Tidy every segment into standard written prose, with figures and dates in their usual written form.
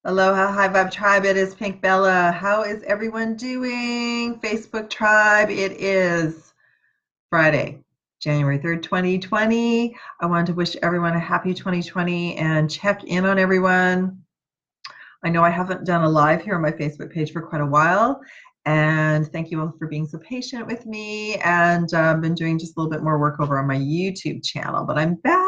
Aloha, High Vibe Tribe. It is Pink Bella. How is everyone doing? Facebook Tribe. It is Friday, January 3rd, 2020. I want to wish everyone a happy 2020 and check in on everyone. I know I haven't done a live here on my Facebook page for quite a while. And thank you all for being so patient with me. And I've been doing just a little bit more work over on my YouTube channel, but I'm back.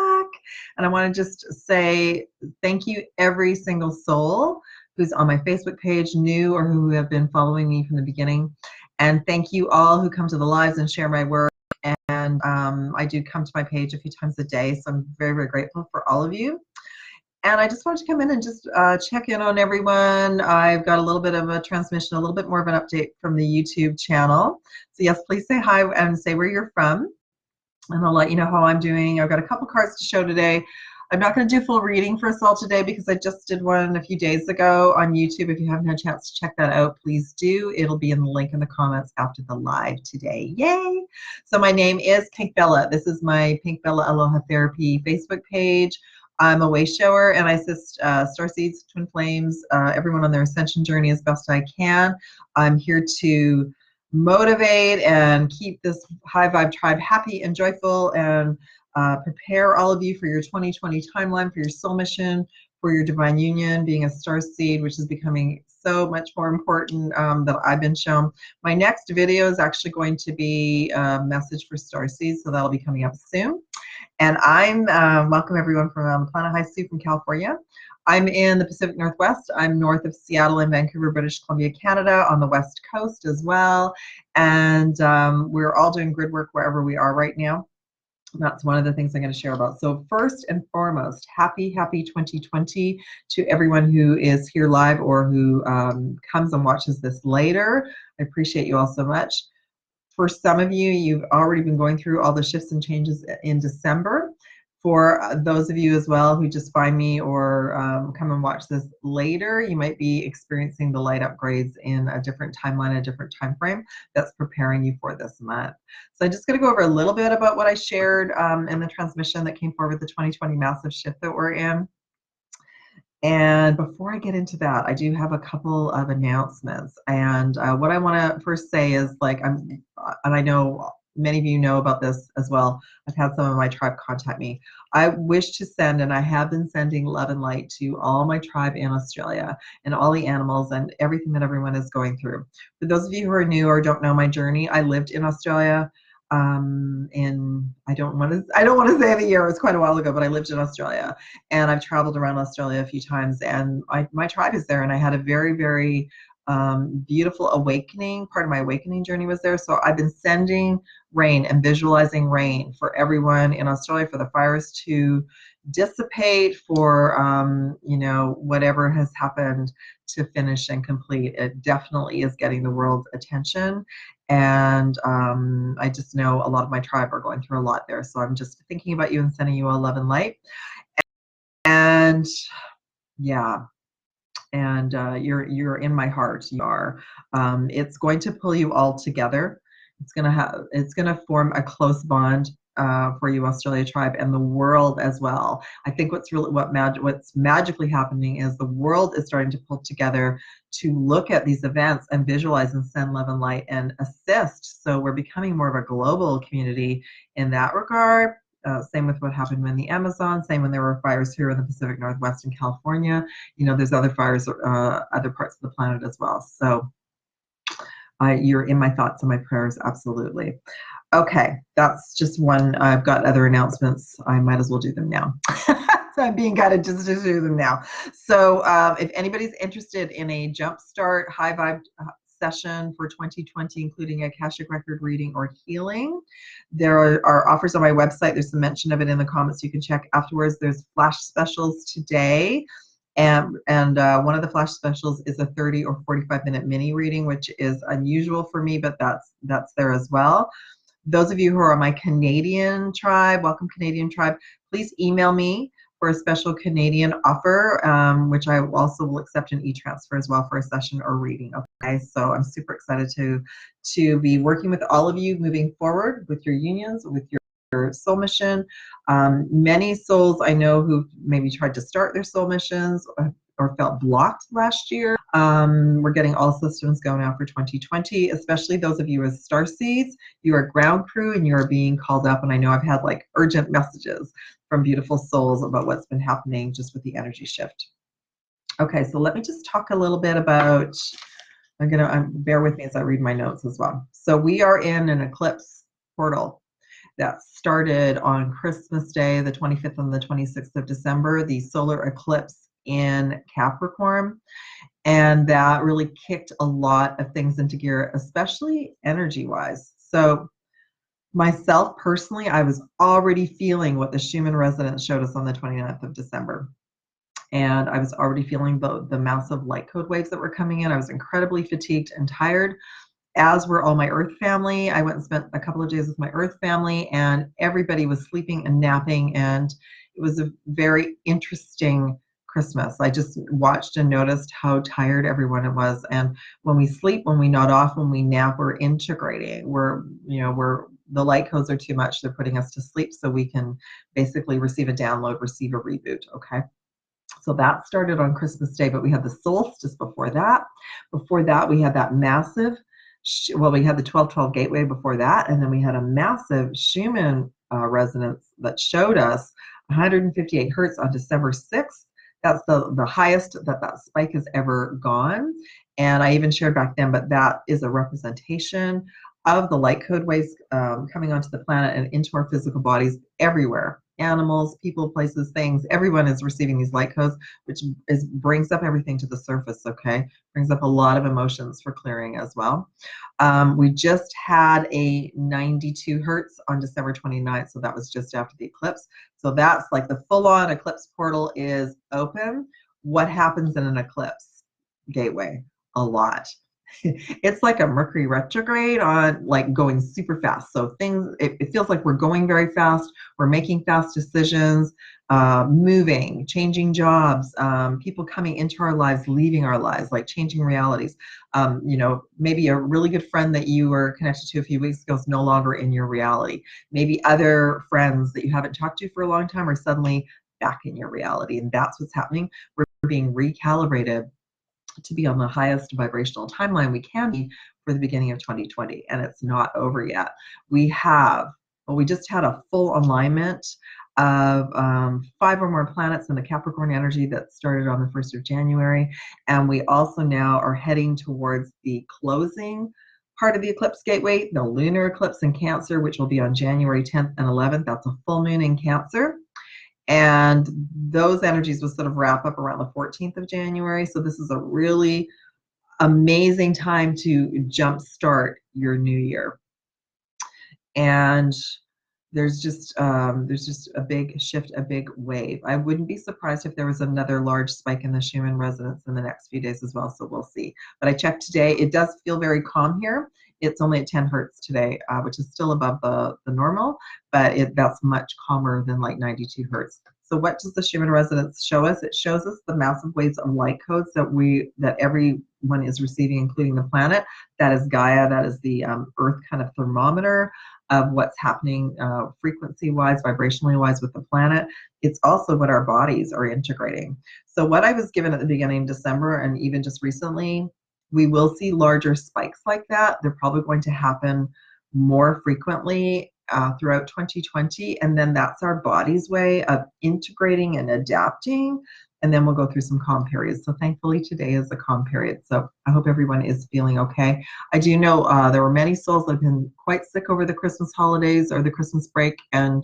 And I want to just say thank you every single soul who's on my Facebook page, new or who have been following me from the beginning. And thank you all who come to the lives and share my work. And I do come to my page a few times a day, so I'm very, very grateful for all of you. And I just wanted to come in and just check in on everyone. I've got a little bit of a transmission, a little bit more of an update from the YouTube channel. So yes, please say hi and say where you're from. And I'll let you know how I'm doing. I've got a couple cards to show today. I'm not going to do full reading for us all today because I just did one a few days ago on YouTube. If you haven't had a chance to check that out, please do. It'll be in the link in the comments after the live today. Yay! So my name is Pink Bella. This is my Pink Bella Aloha Therapy Facebook page. I'm a way shower and I assist Starseeds, Twin Flames, everyone on their ascension journey as best I can. I'm here to motivate and keep this high vibe tribe happy and joyful and prepare all of you for your 2020 timeline, for your soul mission, for your divine union, being a star seed, which is becoming so much more important that I've been shown. My next video is actually going to be a message for star seeds, so that'll be coming up soon. And I'm welcome everyone from Planet High Sue from California. I'm in the Pacific Northwest. I'm north of Seattle and Vancouver, British Columbia, Canada, on the West Coast as well. And we're all doing grid work wherever we are right now. That's one of the things I'm going to share about. So first and foremost, happy 2020 to everyone who is here live or who comes and watches this later. I appreciate you all so much. For some of you, you've already been going through all the shifts and changes in December. For those of you as well who just find me or come and watch this later, you might be experiencing the light upgrades in a different timeline, a different time frame that's preparing you for this month. So I'm just going to go over a little bit about what I shared in the transmission that came forward, the 2020 massive shift that we're in. And before I get into that, I do have a couple of announcements. And what I want to first say is, and I know many of you know about this as well. I've had some of my tribe contact me. I wish to send, and I have been sending love and light to all my tribe in Australia and all the animals and everything that everyone is going through. For those of you who are new or don't know my journey, I lived in Australia. And I don't want to say the year, it was quite a while ago, but I lived in Australia and I've traveled around Australia a few times, and my tribe is there, and I had a very, very beautiful awakening. Part of my awakening journey was there. So I've been sending rain and visualizing rain for everyone in Australia, for the fires to dissipate, for whatever has happened to finish and complete. It definitely is getting the world's attention. And I just know a lot of my tribe are going through a lot there. So I'm just thinking about you and sending you all love and light. And yeah, and you're in my heart. You are. It's going to pull you all together. It's gonna form a close bond for you, Australia tribe, and the world as well. I think what's magically happening is the world is starting to pull together to look at these events and visualize and send love and light and assist. So we're becoming more of a global community in that regard. Same with what happened in the Amazon, same when there were fires here in the Pacific Northwest and California. There's other fires, other parts of the planet as well. So you're in my thoughts and my prayers, absolutely. Okay, that's just one. I've got other announcements. I might as well do them now. So I'm being guided just to do them now. So if anybody's interested in a jumpstart high vibe session for 2020, including AKASHIC record reading or healing, there are offers on my website. There's some mention of it in the comments. You can check afterwards. There's flash specials today. And one of the flash specials is a 30 or 45-minute mini reading, which is unusual for me, but that's there as well. Those of you who are on my Canadian tribe, welcome Canadian tribe, please email me for a special Canadian offer, which I also will accept an e-transfer as well for a session or reading. Okay, so I'm super excited to be working with all of you moving forward with your unions, with your soul mission. Many souls I know who've maybe tried to start their soul missions or felt blocked last year. We're getting all systems go now for 2020, especially those of you as Starseeds. You are ground crew and you are being called up. And I know I've had like urgent messages from beautiful souls about what's been happening just with the energy shift. Okay, so let me just talk a little bit about, bear with me as I read my notes as well. So we are in an eclipse portal that started on Christmas Day, the 25th and the 26th of December, the solar eclipse in Capricorn. And that really kicked a lot of things into gear, especially energy-wise. So myself personally, I was already feeling what the Schumann resonance showed us on the 29th of December. And I was already feeling the massive light code waves that were coming in. I was incredibly fatigued and tired, as were all my Earth family. I went and spent a couple of days with my Earth family, and everybody was sleeping and napping, and it was a very interesting Christmas. I just watched and noticed how tired everyone was. And when we sleep, when we nod off, when we nap, we're integrating. The light codes are too much. They're putting us to sleep so we can basically receive a download, receive a reboot, okay? So that started on Christmas Day, but we had the solstice before that. Before that, we had that massive, we had the 1212 gateway before that, and then we had a massive Schumann resonance that showed us 158 hertz on December 6th. That's the highest that spike has ever gone. And I even shared back then, but that is a representation of the light code waves coming onto the planet and into our physical bodies everywhere. Animals, people, places, things, everyone is receiving these light codes, which brings up everything to the surface, okay? Brings up a lot of emotions for clearing as well. We just had a 92 hertz on December 29th, so that was just after the eclipse. So that's like the full-on eclipse portal is open. What happens in an eclipse gateway? A lot. It's like a Mercury retrograde on like going super fast. So things, it feels like we're going very fast. We're making fast decisions, moving, changing jobs, people coming into our lives, leaving our lives, like changing realities. Maybe a really good friend that you were connected to a few weeks ago is no longer in your reality. Maybe other friends that you haven't talked to for a long time are suddenly back in your reality. And that's what's happening. We're being recalibrated to be on the highest vibrational timeline we can be for the beginning of 2020, and it's not over yet. We just had a full alignment of 5 or more planets in the Capricorn energy that started on the 1st of January, and we also now are heading towards the closing part of the eclipse gateway, the lunar eclipse in Cancer, which will be on January 10th and 11th. That's a full moon in Cancer. And those energies will sort of wrap up around the 14th of January. So this is a really amazing time to jumpstart your new year. And there's just a big shift, a big wave. I wouldn't be surprised if there was another large spike in the Schumann resonance in the next few days as well. So we'll see. But I checked today. It does feel very calm here. It's only at 10 hertz today, which is still above the normal, but that's much calmer than like 92 hertz. So what does the Schumann resonance show us? It shows us the massive waves of light codes that everyone is receiving, including the planet. That is Gaia. That is the Earth kind of thermometer of what's happening frequency-wise, vibrationally-wise with the planet. It's also what our bodies are integrating. So what I was given at the beginning of December and even just recently, we will see larger spikes like that. They're probably going to happen more frequently throughout 2020, and then that's our body's way of integrating and adapting, and then we'll go through some calm periods. So thankfully today is a calm period, so I hope everyone is feeling okay. I do know there were many souls that have been quite sick over the Christmas holidays or the Christmas break, and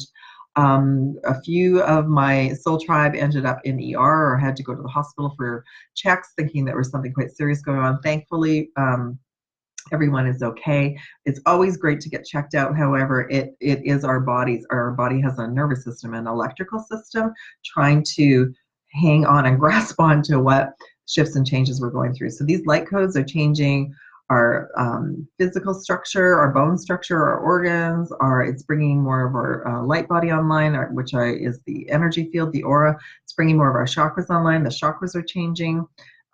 a few of my soul tribe ended up in ER or had to go to the hospital for checks, thinking there was something quite serious going on. Thankfully, everyone is okay. It's always great to get checked out. However, it is our bodies. Our body has a nervous system and electrical system trying to hang on and grasp on to what shifts and changes we're going through. So these light codes are changing our physical structure, our bone structure, our organs, it's bringing more of our light body online, which is the energy field, the aura. It's bringing more of our chakras online. The chakras are changing.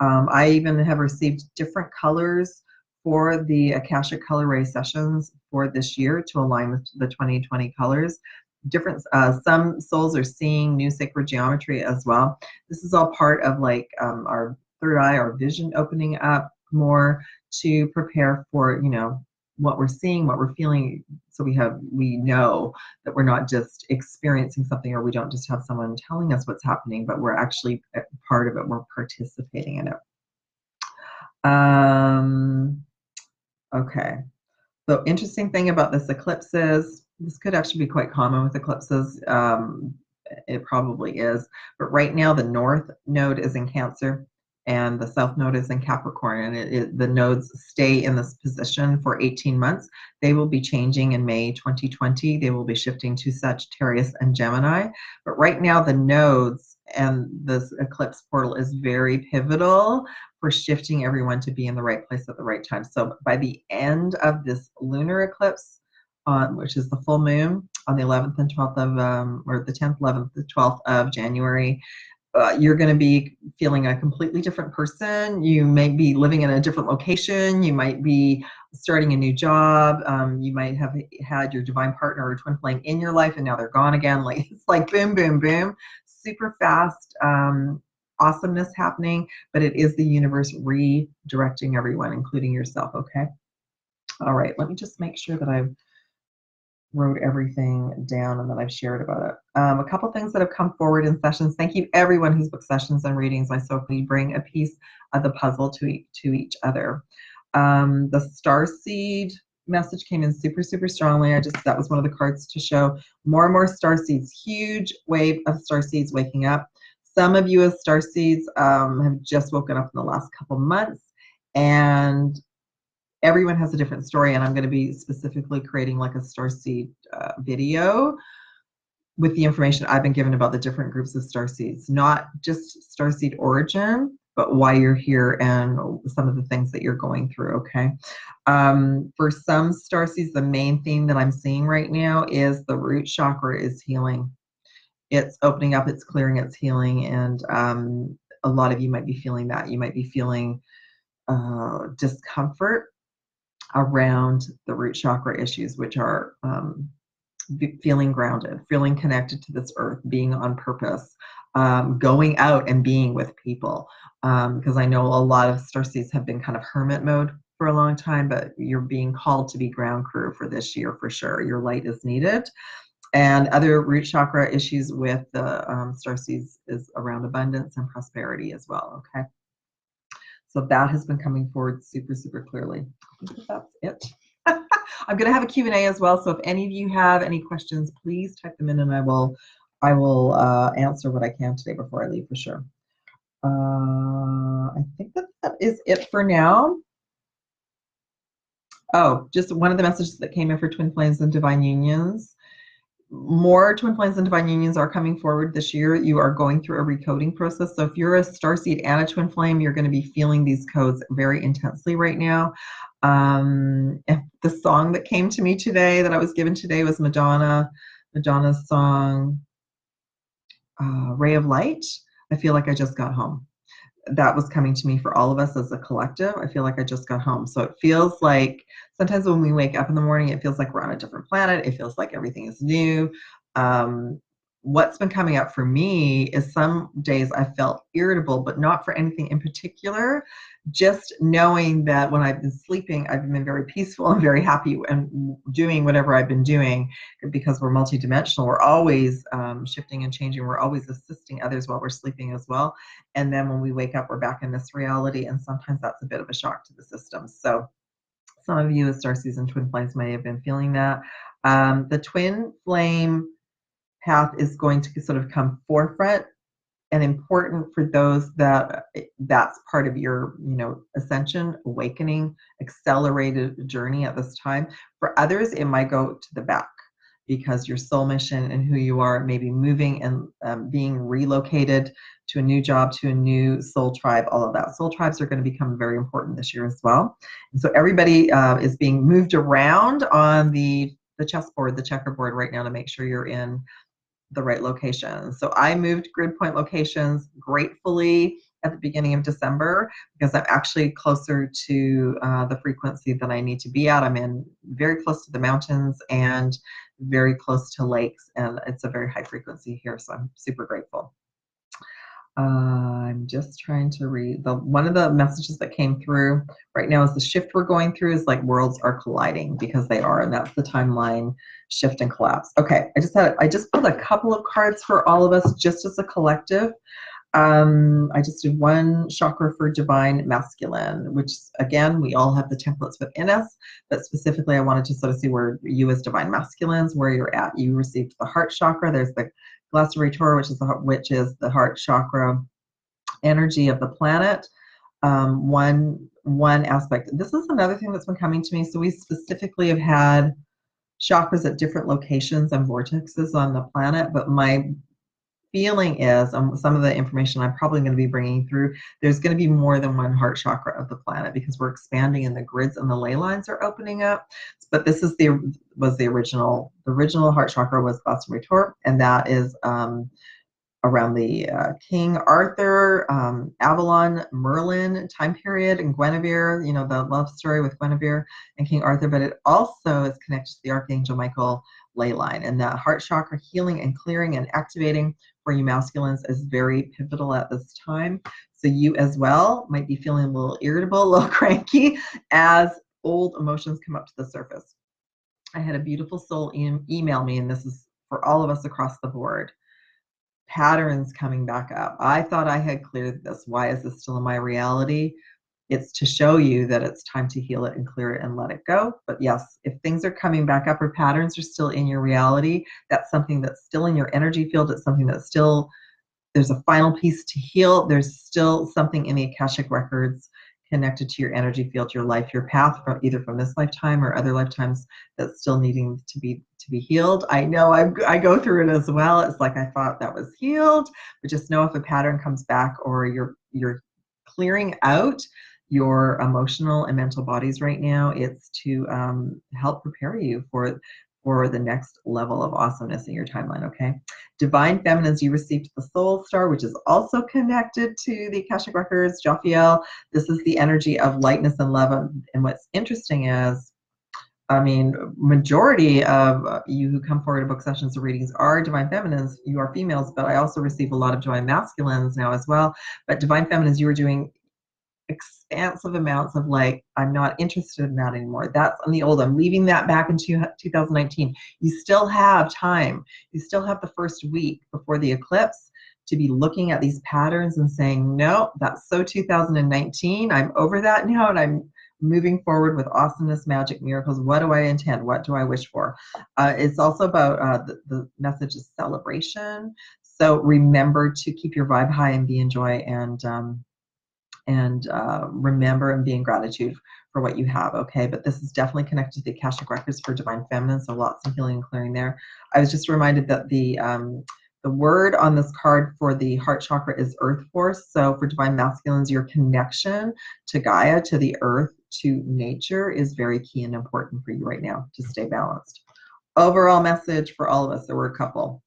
I even have received different colors for the Akashic color ray sessions for this year to align with the 2020 colors. different, some souls are seeing new sacred geometry as well. This is all part of like our third eye, our vision opening up more to prepare for, you know, what we're seeing, what we're feeling, so we know that we're not just experiencing something, or we don't just have someone telling us what's happening, but we're actually part of it, we're participating in it. Okay, so interesting thing about this eclipse is, this could actually be quite common with eclipses. It probably is, but right now the north node is in Cancer and the south node is in Capricorn, and the nodes stay in this position for 18 months. They will be changing in May 2020. They will be shifting to Sagittarius and Gemini, but right now the nodes and this eclipse portal is very pivotal for shifting everyone to be in the right place at the right time. So by the end of this lunar eclipse, which is the full moon on the 11th and 12th of, or the 10th, 11th, the 12th of January, you're going to be feeling a completely different person. You may be living in a different location. You might be starting a new job. You might have had your divine partner or twin flame in your life, and now they're gone again. Like, it's like boom, boom, boom, super fast. Awesomeness happening, but it is the universe redirecting everyone, including yourself. Okay. All right. Let me just make sure that I've wrote everything down and that I've shared about it. A couple things that have come forward in sessions. Thank you everyone who's booked sessions and readings. I so we bring a piece of the puzzle to each other. The Starseed message came in super, super strongly. That was one of the cards to show more and more starseeds, huge wave of starseeds waking up. Some of you as starseeds have just woken up in the last couple months, and everyone has a different story, and I'm going to be specifically creating like a starseed video with the information I've been given about the different groups of starseeds, not just starseed origin, but why you're here and some of the things that you're going through. Okay. For some starseeds, the main theme that I'm seeing right now is the root chakra is healing. It's opening up, it's clearing, it's healing, and a lot of you might be feeling that. You might be feeling discomfort around the root chakra issues, which are feeling grounded, feeling connected to this earth, being on purpose, going out and being with people. Because I know a lot of starseeds have been kind of hermit mode for a long time, but you're being called to be ground crew for this year for sure. Your light is needed. And other root chakra issues with the starseeds is around abundance and prosperity as well. Okay. So that has been coming forward super, super clearly. I think that's it. I'm going to have a Q&A as well. So if any of you have any questions, please type them in, and I will answer what I can today before I leave for sure. I think that is it for now. Oh, just one of the messages that came in for twin flames and divine unions. More twin flames and divine unions are coming forward this year. You are going through a recoding process. So if you're a starseed and a twin flame, you're going to be feeling these codes very intensely right now. The song that came to me today, that I was given today, was Madonna's song, Ray of Light. I feel like I just got home. That was coming to me for all of us as a collective. I feel like I just got home. So it feels like sometimes when we wake up in the morning, it feels like we're on a different planet. It feels like everything is new. What's been coming up for me is some days I felt irritable, but not for anything in particular. Just knowing that when I've been sleeping, I've been very peaceful and very happy and doing whatever I've been doing, because we're multidimensional. We're always shifting and changing. We're always assisting others while we're sleeping as well. And then when we wake up, we're back in this reality. And sometimes that's a bit of a shock to the system. So some of you as starseeds and twin flames may have been feeling that. The twin flame path is going to sort of come forefront and important for those that's part of your, ascension, awakening, accelerated journey at this time. For others, it might go to the back because your soul mission and who you are may be moving and being relocated to a new job, to a new soul tribe, all of that. Soul tribes are going to become very important this year as well. And so everybody is being moved around on the chessboard, the checkerboard right now, to make sure you're in the right location. So I moved grid point locations gratefully at the beginning of December because I'm actually closer to the frequency that I need to be at. I'm in very close to the mountains and very close to lakes, and it's a very high frequency here, so I'm super grateful. I'm just trying to read one of the messages that came through right now is the shift we're going through is like worlds are colliding, because they are, and that's the timeline shift and collapse. Okay, I just pulled a couple of cards for all of us just as a collective. I just did one chakra for divine masculine, which again, we all have the templates within us, but specifically I wanted to sort of see where you as divine masculines, where you're at. You received the heart chakra. There's the Glaciator, which is the heart chakra energy of the planet. One aspect. This is another thing that's been coming to me. So we specifically have had chakras at different locations and vortexes on the planet, but my feeling is, some of the information I'm probably going to be bringing through, there's going to be more than one heart chakra of the planet because we're expanding and the grids and the ley lines are opening up. But this is the original heart chakra was Glaciator, and that is around the King Arthur, Avalon, Merlin time period, and Guinevere, you know, the love story with Guinevere and King Arthur, but it also is connected to the Archangel Michael ley line. And that heart chakra healing and clearing and activating for you masculines is very pivotal at this time. So you as well might be feeling a little irritable, a little cranky as old emotions come up to the surface. I had a beautiful soul email me, and this is for all of us across the board. Patterns coming back up. I thought I had cleared this. Why is this still in my reality? It's to show you that it's time to heal it and clear it and let it go. But yes, if things are coming back up or patterns are still in your reality, that's something that's still in your energy field. It's something that's still, there's a final piece to heal. There's still something in the Akashic records connected to your energy field, your life, your path, from either from this lifetime or other lifetimes, that's still needing to be healed. I know I go through it as well. It's like I thought that was healed, but just know if a pattern comes back or you're clearing out your emotional and mental bodies right now, it's to help prepare you for the next level of awesomeness in your timeline, okay? Divine Feminines, you received the Soul Star, which is also connected to the Akashic Records, Jophiel. This is the energy of lightness and love. And what's interesting is, I mean, majority of you who come forward to book sessions or readings are Divine Feminines. You are females, but I also receive a lot of Divine Masculines now as well. But Divine Feminines, you are doing expansive amounts of like, I'm not interested in that anymore. That's on the old. I'm leaving that back in 2019. You still have time. You still have the first week before the eclipse to be looking at these patterns and saying, no, that's so 2019. I'm over that now, and I'm moving forward with awesomeness, magic, miracles. What do I intend? What do I wish for? It's also about the message is celebration. So remember to keep your vibe high and be in joy, and remember and be in gratitude for what you have, okay? But this is definitely connected to the Akashic Records for Divine Feminine, so lots of healing and clearing there. I was just reminded that the word on this card for the heart chakra is Earth Force. So for Divine Masculines, your connection to Gaia, to the earth, to nature is very key and important for you right now to stay balanced. Overall message for all of us, there were a couple.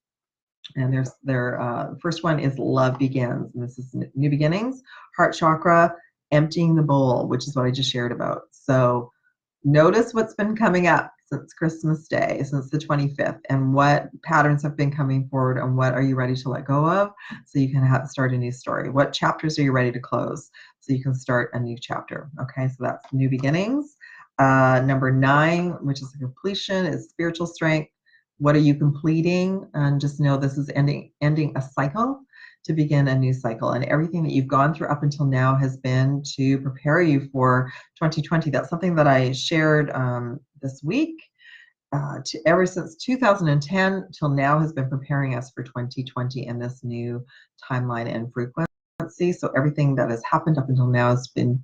And the first one is love begins, and this is new beginnings. Heart chakra, emptying the bowl, which is what I just shared about. So notice what's been coming up since Christmas Day, since the 25th, and what patterns have been coming forward, and what are you ready to let go of so you can start a new story. What chapters are you ready to close so you can start a new chapter? Okay, so that's new beginnings. Number 9, which is the completion, is spiritual strength. What are you completing? And just know this is ending a cycle to begin a new cycle. And everything that you've gone through up until now has been to prepare you for 2020. That's something that I shared this week. Ever since 2010 till now has been preparing us for 2020 and this new timeline and frequency. So everything that has happened up until now has been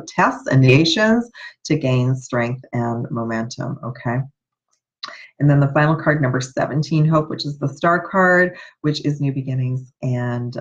tests and initiations to gain strength and momentum, okay? And then the final card, number 17, Hope, which is the star card, which is new beginnings. And,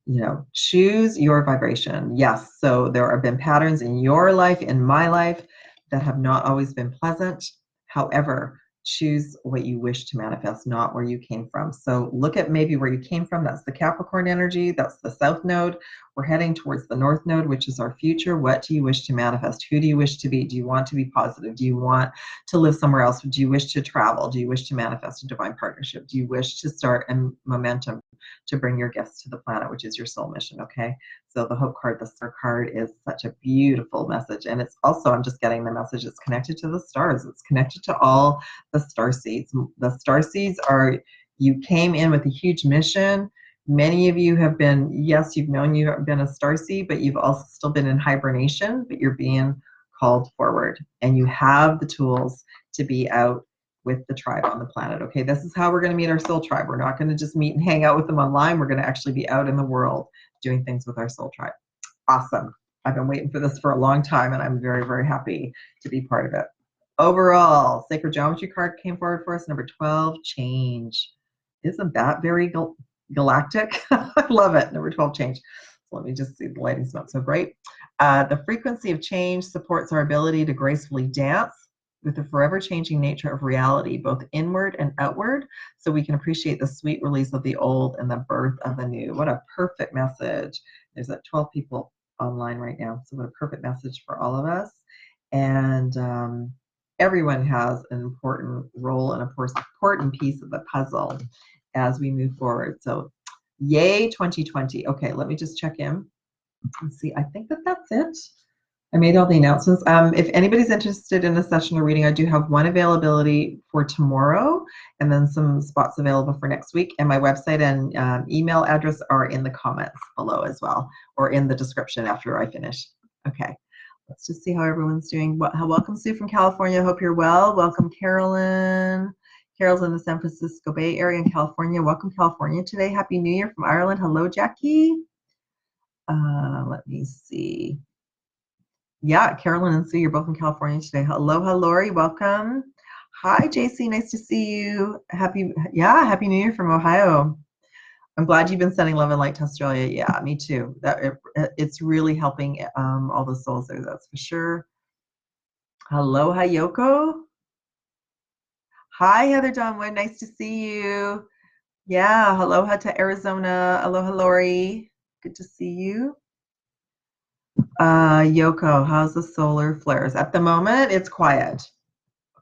you know, choose your vibration. Yes, so there have been patterns in your life, in my life, that have not always been pleasant. However, choose what you wish to manifest, not where you came from. So look at maybe where you came from. That's the Capricorn energy. That's the South Node. We're heading towards the North Node, which is our future. What do you wish to manifest? Who do you wish to be? Do you want to be positive? Do you want to live somewhere else? Do you wish to travel? Do you wish to manifest a divine partnership? Do you wish to start a momentum to bring your gifts to the planet, which is your soul mission? Okay. So the Hope card, the Star card, is such a beautiful message. And it's also, I'm just getting the message, it's connected to the stars. It's connected to all the Starseeds. The Starseeds are, you came in with a huge mission. Many of you have been, yes, you've known you've been a Starseed, but you've also still been in hibernation, but you're being called forward. And you have the tools to be out with the tribe on the planet. Okay, this is how we're going to meet our soul tribe. We're not going to just meet and hang out with them online. We're going to actually be out in the world doing things with our soul tribe. Awesome. I've been waiting for this for a long time, and I'm very, very happy to be part of it. Overall, Sacred Geometry card came forward for us, number 12, change. Isn't that very galactic? I love it, number 12, change. So let me just see, the lighting's not so great. The frequency of change supports our ability to gracefully dance with the forever changing nature of reality, both inward and outward, so we can appreciate the sweet release of the old and the birth of the new. What a perfect message. There's 12 people online right now, so what a perfect message for all of us. And everyone has an important role and, of course, important piece of the puzzle as we move forward. So yay 2020. Okay, let me just check in and see. I think that's it. I made all the announcements. If anybody's interested in a session or reading, I do have one availability for tomorrow and then some spots available for next week. And my website and email address are in the comments below as well, or in the description after I finish. Okay, let's just see how everyone's doing. Welcome, Sue from California. Hope you're well. Welcome, Carolyn. Carol's in the San Francisco Bay Area in California. Welcome, California today. Happy New Year from Ireland. Hello, Jackie. Let me see. Yeah, Carolyn and Sue, you're both in California today. Aloha, Lori, welcome. Hi, JC, nice to see you. Happy New Year from Ohio. I'm glad you've been sending love and light to Australia. Yeah, me too. It's really helping all the souls there, that's for sure. Aloha, Yoko. Hi, Heather Donwood, nice to see you. Yeah, aloha to Arizona. Aloha, Lori. Good to see you. Yoko, how's the solar flares? At the moment, it's quiet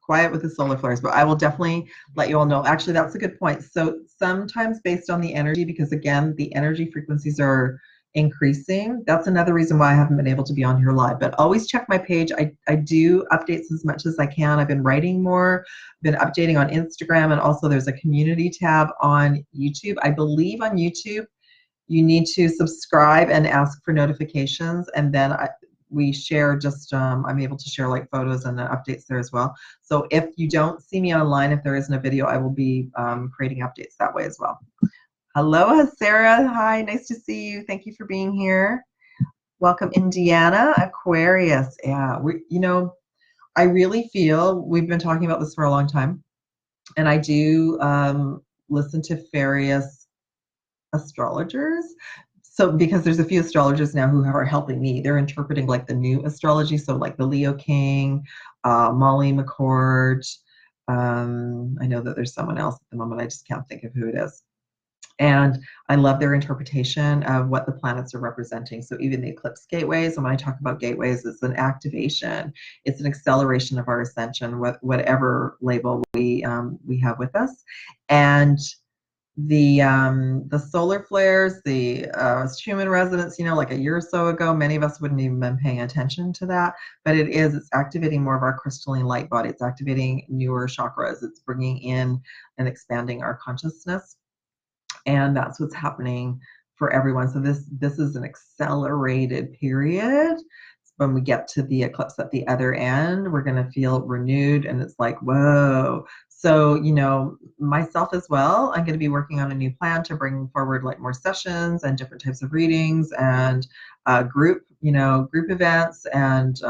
with the solar flares, but I will definitely let you all know. Actually, that's a good point. So sometimes based on the energy, because again, the energy frequencies are increasing. That's another reason why I haven't been able to be on here live, but always check my page. I do updates as much as I can. I've been writing more, been updating on Instagram, and also there's a community tab on YouTube. I believe on YouTube, you need to subscribe and ask for notifications, and then we share just, I'm able to share like photos and updates there as well. So if you don't see me online, if there isn't a video, I will be creating updates that way as well. Aloha, Sarah. Hi, nice to see you. Thank you for being here. Welcome, Indiana. Aquarius. Yeah, I really feel, we've been talking about this for a long time, and I do listen to various astrologers. So because there's a few astrologers now who are helping me, they're interpreting like the new astrology. So like the Leo King, Molly McCord. I know that there's someone else at the moment. I just can't think of who it is. And I love their interpretation of what the planets are representing. So even the eclipse gateways, and when I talk about gateways, it's an activation. It's an acceleration of our ascension, whatever label we have with us. And the solar flares, the Schumann resonance, like a year or so ago, many of us wouldn't even been paying attention to that, but it's activating more of our crystalline light body. It's activating newer chakras. It's bringing in and expanding our consciousness, and that's what's happening for everyone. So this is an accelerated period. When we get to the eclipse at the other end, we're going to feel renewed, and it's like, whoa. So, myself as well, I'm going to be working on a new plan to bring forward like more sessions and different types of readings and group events, and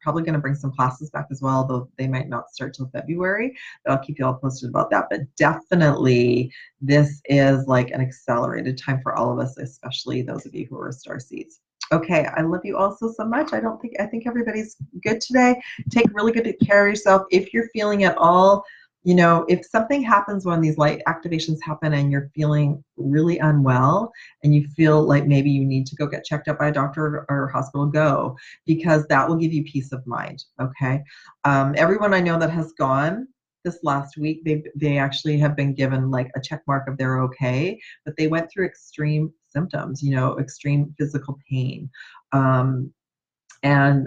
probably going to bring some classes back as well, though they might not start till February, but I'll keep you all posted about that. But definitely this is like an accelerated time for all of us, especially those of you who are Starseeds. Okay, I love you all so much. I think everybody's good today. Take really good care of yourself. If you're feeling at all you know, if something happens when these light activations happen and you're feeling really unwell and you feel like maybe you need to go get checked out by a doctor or hospital, go, because that will give you peace of mind. Okay. Everyone I know that has gone this last week, they actually have been given like a check mark of they're okay, but they went through extreme symptoms, you know, extreme physical pain. And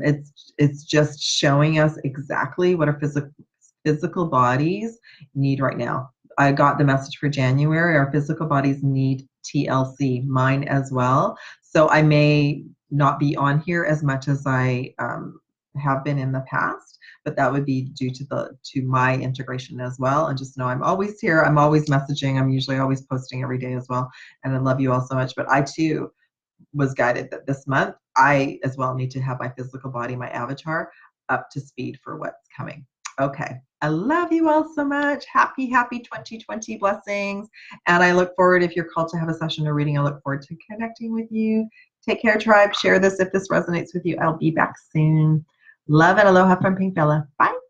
it's just showing us exactly what our physical bodies need right now. I got the message for January. Our physical bodies need TLC, mine as well. So I may not be on here as much as I have been in the past, but that would be due to my integration as well. And just know I'm always here. I'm always messaging. I'm usually always posting every day as well. And I love you all so much. But I too was guided that this month I as well need to have my physical body, my avatar, up to speed for what's coming. Okay. I love you all so much. Happy 2020 blessings. And I look forward, if you're called to have a session or reading, I look forward to connecting with you. Take care, tribe. Share this if this resonates with you. I'll be back soon. Love and aloha from Pink Bella. Bye.